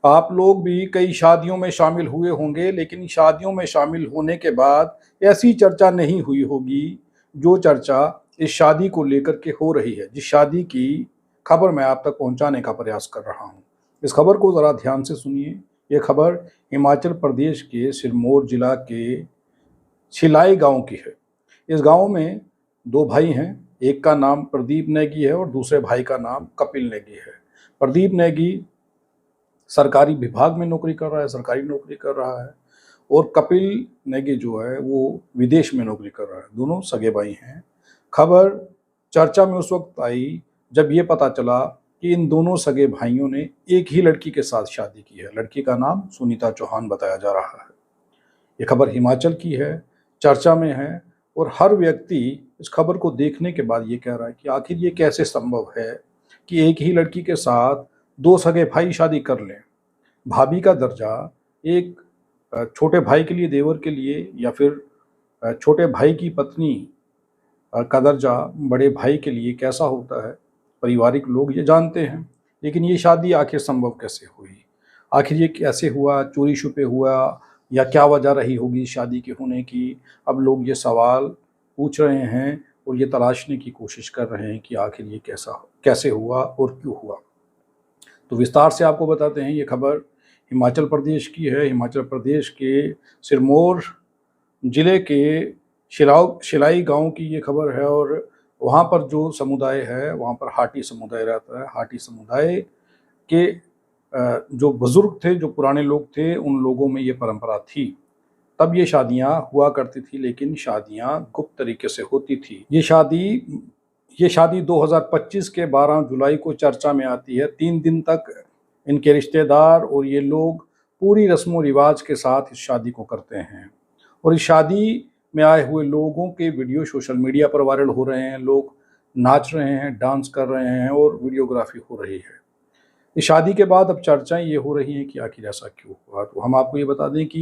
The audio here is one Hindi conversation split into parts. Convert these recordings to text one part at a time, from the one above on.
आप लोग भी कई शादियों में शामिल हुए होंगे, लेकिन शादियों में शामिल होने के बाद ऐसी चर्चा नहीं हुई होगी जो चर्चा इस शादी को लेकर के हो रही है, जिस शादी की खबर मैं आप तक पहुंचाने का प्रयास कर रहा हूं। इस खबर को ज़रा ध्यान से सुनिए। ये खबर हिमाचल प्रदेश के सिरमौर जिला के छिलाई गांव की है। इस गांव में दो भाई हैं, एक का नाम प्रदीप नेगी है और दूसरे भाई का नाम कपिल नेगी है। प्रदीप नेगी सरकारी विभाग में नौकरी कर रहा है, सरकारी नौकरी कर रहा है, और कपिल नेगी जो है वो विदेश में नौकरी कर रहा है। दोनों सगे भाई हैं। खबर चर्चा में उस वक्त आई जब ये पता चला कि इन दोनों सगे भाइयों ने एक ही लड़की के साथ शादी की है। लड़की का नाम सुनीता चौहान बताया जा रहा है। ये खबर हिमाचल की है, चर्चा में है, और हर व्यक्ति इस खबर को देखने के बाद ये कह रहा है कि आखिर ये कैसे संभव है कि एक ही लड़की के साथ दो सगे भाई शादी कर लें। भाभी का दर्जा एक छोटे भाई के लिए, देवर के लिए, या फिर छोटे भाई की पत्नी का दर्जा बड़े भाई के लिए कैसा होता है, पारिवारिक लोग ये जानते हैं। लेकिन ये शादी आखिर संभव कैसे हुई, आखिर ये कैसे हुआ, चोरी छुपे हुआ, या क्या वजह रही होगी शादी के होने की। अब लोग ये सवाल पूछ रहे हैं और ये तलाशने की कोशिश कर रहे हैं कि आखिर ये कैसे हुआ और क्यों हुआ। तो विस्तार से आपको बताते हैं। ये खबर हिमाचल प्रदेश की है। हिमाचल प्रदेश के सिरमौर जिले के शिलाई गांव की ये खबर है, और वहाँ पर जो समुदाय है, वहाँ पर हाटी समुदाय रहता है। हाटी समुदाय के जो बुजुर्ग थे, जो पुराने लोग थे, उन लोगों में ये परंपरा थी। तब ये शादियाँ हुआ करती थी, लेकिन शादियाँ गुप्त तरीके से होती थी। ये शादी 2025 के 12 जुलाई को चर्चा में आती है। 3 दिन तक इनके रिश्तेदार और ये लोग पूरी रस्मों रिवाज के साथ इस शादी को करते हैं, और इस शादी में आए हुए लोगों के वीडियो सोशल मीडिया पर वायरल हो रहे हैं। लोग नाच रहे हैं, डांस कर रहे हैं, और वीडियोग्राफी हो रही है। इस शादी के बाद अब चर्चाएं ये हो रही हैं कि आखिर ऐसा क्यों हुआ। तो हम आपको ये बता दें कि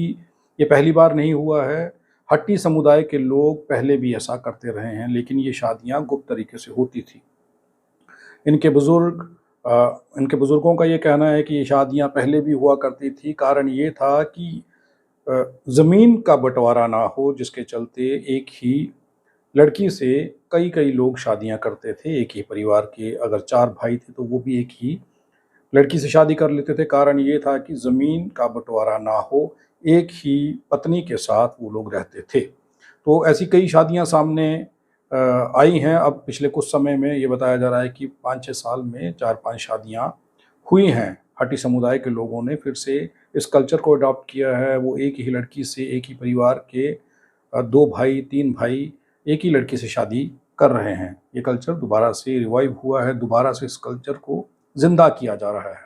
ये पहली बार नहीं हुआ है। हट्टी समुदाय के लोग पहले भी ऐसा करते रहे हैं, लेकिन ये शादियां गुप्त तरीके से होती थी। इनके बुजुर्गों का ये कहना है कि ये शादियां पहले भी हुआ करती थी। कारण ये था कि ज़मीन का बंटवारा ना हो, जिसके चलते एक ही लड़की से कई कई लोग शादियां करते थे। एक ही परिवार के अगर 4 भाई थे तो वो भी एक ही लड़की से शादी कर लेते थे। कारण ये था कि ज़मीन का बंटवारा ना हो, एक ही पत्नी के साथ वो लोग रहते थे। तो ऐसी कई शादियां सामने आई हैं। अब पिछले कुछ समय में ये बताया जा रहा है कि 5-6 साल में 4-5 शादियां हुई हैं। हट्टी समुदाय के लोगों ने फिर से इस कल्चर को अडॉप्ट किया है। वो एक ही लड़की से, एक ही परिवार के 2 भाई 3 भाई एक ही लड़की से शादी कर रहे हैं। ये कल्चर दोबारा से रिवाइव हुआ है, दोबारा से इस कल्चर को जिंदा किया जा रहा है।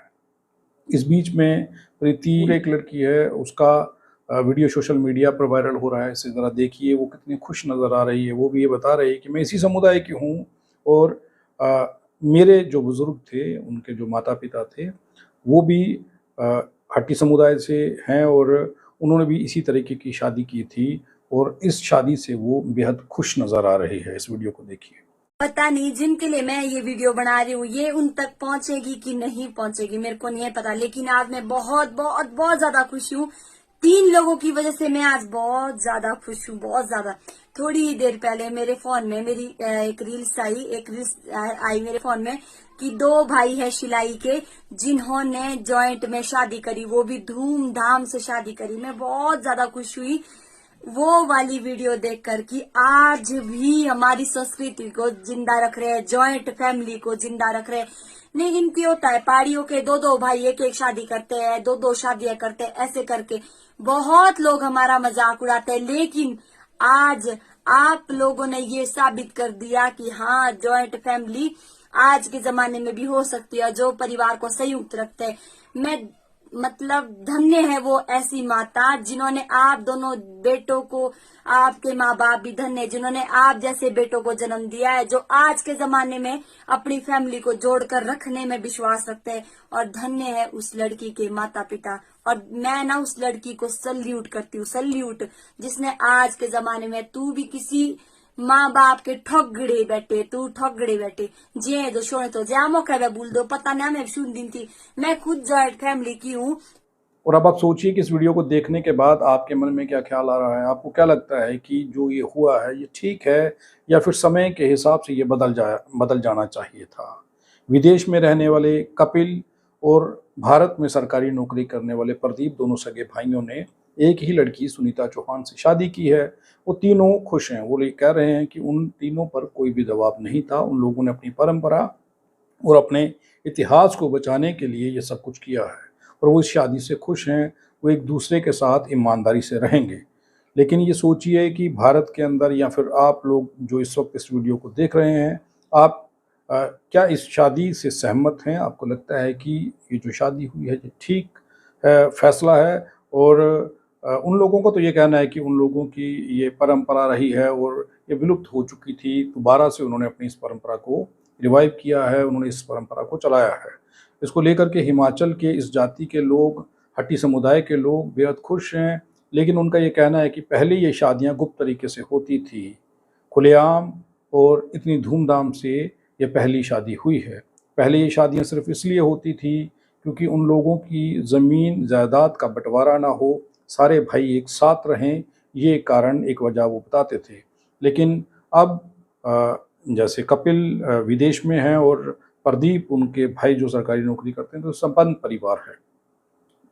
इस बीच में प्रीति एक लड़की है, उसका वीडियो सोशल मीडिया पर वायरल हो रहा है। इसे ज़रा देखिए, वो कितनी खुश नज़र आ रही है। वो भी ये बता रही है कि मैं इसी समुदाय की हूँ, और मेरे जो बुज़ुर्ग थे, उनके जो माता पिता थे, वो भी हट्टी समुदाय से हैं, और उन्होंने भी इसी तरीके की शादी की थी, और इस शादी से वो बेहद खुश नज़र आ रही है। इस वीडियो को देखिए। पता नहीं जिनके लिए मैं ये वीडियो बना रही हूँ ये उन तक पहुंचेगी कि नहीं पहुंचेगी मेरे को नहीं पता, लेकिन आज मैं बहुत बहुत बहुत ज्यादा खुश हूँ। 3 लोगों की वजह से मैं आज बहुत ज्यादा खुश हूँ, बहुत ज्यादा। थोड़ी ही देर पहले मेरे फोन में मेरी एक रील्स आई मेरे फोन में कि 2 भाई है शिलाई के जिन्होंने जॉइंट में शादी करी, वो भी धूमधाम से शादी करी। मैं बहुत ज्यादा खुश हुई वो वाली वीडियो देखकर कि आज भी हमारी संस्कृति को जिंदा रख रहे हैं, जॉइंट फैमिली को जिंदा रख रहे हैं। लेकिन क्यों होता है, पहाड़ियों के 2-2 भाई एक एक शादी करते हैं, 2-2 शादियां करते हैं, ऐसे करके बहुत लोग हमारा मजाक उड़ाते हैं। लेकिन आज आप लोगों ने ये साबित कर दिया कि हाँ, जॉइंट फैमिली आज के जमाने में भी हो सकती है, जो परिवार को संयुक्त रखते हैं। मैं मतलब धन्य है वो ऐसी माता जिन्होंने आप दोनों बेटों को, आपके माँ बाप भी धन्य है जिन्होंने आप जैसे बेटों को जन्म दिया है, जो आज के जमाने में अपनी फैमिली को जोड़कर रखने में विश्वास रखते हैं। और धन्य है उस लड़की के माता पिता। और मैं ना उस लड़की को सल्यूट करती हूँ, सल्यूट, जिसने आज के जमाने में, तू भी किसी माँ बाप के ठगड़े बैठे, तू ठगड़े बैठे जे दो शोने तो जा मौका बोल दो, पता नहीं मैं सुन दिन थी। मैं खुद जॉइंट फैमिली की हूँ। और अब आप सोचिए कि इस वीडियो को देखने के बाद आपके मन में क्या ख्याल आ रहा है। आपको क्या लगता है कि जो ये हुआ है ये ठीक है, या फिर समय के हिसाब से ये बदल जाना चाहिए था। विदेश में रहने वाले कपिल और भारत में सरकारी नौकरी करने वाले प्रदीप, दोनों सगे भाइयों ने एक ही लड़की सुनीता चौहान से शादी की है। वो तीनों खुश हैं। वो ये कह रहे हैं कि उन तीनों पर कोई भी दबाव नहीं था। उन लोगों ने अपनी परंपरा और अपने इतिहास को बचाने के लिए ये सब कुछ किया है, और वो इस शादी से खुश हैं। वो एक दूसरे के साथ ईमानदारी से रहेंगे। लेकिन ये सोचिए कि भारत के अंदर, या फिर आप लोग जो इस वक्त इस वीडियो को देख रहे हैं, आप क्या इस शादी से सहमत हैं? आपको लगता है कि ये जो शादी हुई है ये ठीक फैसला है? और उन लोगों का तो ये कहना है कि उन लोगों की ये परंपरा रही है और ये विलुप्त हो चुकी थी, दोबारा से उन्होंने अपनी इस परंपरा को रिवाइव किया है, उन्होंने इस परंपरा को चलाया है। इसको लेकर के हिमाचल के इस जाति के लोग, हट्टी समुदाय के लोग बेहद खुश हैं। लेकिन उनका ये कहना है कि पहले ये शादियां गुप्त तरीके से होती थी, खुलेआम और इतनी धूमधाम से ये पहली शादी हुई है। पहले ये शादियां सिर्फ इसलिए होती थी क्योंकि उन लोगों की ज़मीन जायदाद का बंटवारा ना हो, सारे भाई एक साथ रहें, ये कारण एक वजह वो बताते थे। लेकिन अब जैसे कपिल विदेश में हैं और प्रदीप, उनके भाई जो सरकारी नौकरी करते हैं, तो संपन्न परिवार है।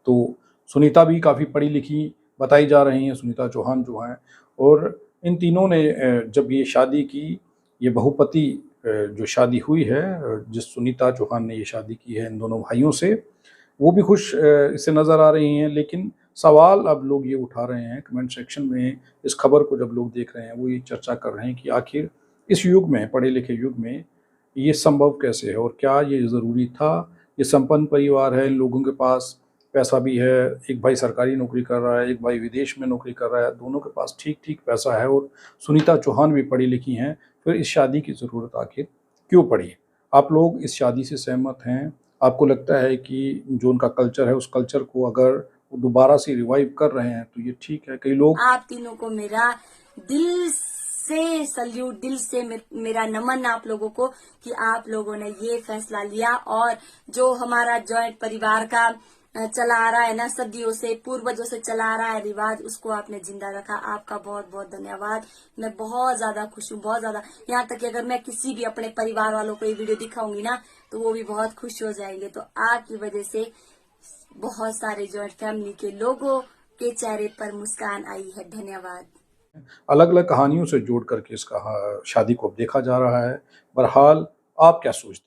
तो सुनीता भी काफ़ी पढ़ी लिखी बताई जा रही हैं, सुनीता चौहान जो हैं। और इन तीनों ने जब ये शादी की, ये बहुपति जो शादी हुई है, जिस सुनीता चौहान ने ये शादी की है इन दोनों भाइयों से, वो भी खुश इससे नज़र आ रही हैं। लेकिन सवाल अब लोग ये उठा रहे हैं कमेंट सेक्शन में, इस खबर को जब लोग देख रहे हैं वो ये चर्चा कर रहे हैं कि आखिर इस युग में, पढ़े लिखे युग में, ये संभव कैसे है और क्या ये ज़रूरी था। ये संपन्न परिवार है, इन लोगों के पास पैसा भी है, एक भाई सरकारी नौकरी कर रहा है, एक भाई विदेश में नौकरी कर रहा है, दोनों के पास ठीक ठीक पैसा है, और सुनीता चौहान भी पढ़ी लिखी हैं। फिर इस शादी की ज़रूरत आखिर क्यों पड़ी? आप लोग इस शादी से सहमत हैं? आपको लगता है कि जो उनका कल्चर है, उस कल्चर को अगर वो दोबारा से रिवाइव कर रहे हैं तो ये ठीक है? कई लोग आप तीनों को मेरा दिल से सल्यूट, दिल से मेरा नमन आप लोगों को कि आप लोगों ने ये फैसला लिया, और जो हमारा जॉइंट परिवार का चला आ रहा है ना, सदियों से, पूर्वजों से चला आ रहा है रिवाज, उसको आपने जिंदा रखा। आपका बहुत बहुत धन्यवाद। मैं बहुत ज्यादा खुश हूँ, बहुत ज्यादा। यहाँ तक कि अगर मैं किसी भी अपने परिवार वालों को ये वीडियो दिखाऊंगी ना, तो वो भी बहुत खुश हो जाएंगे। तो आपकी वजह से बहुत सारे जॉइंट फैमिली के लोगों के चेहरे पर मुस्कान आई है। धन्यवाद। अलग अलग कहानियों से जोड़ करके इस शादी को अब देखा जा रहा है। बहरहाल, आप क्या सोचते हैं?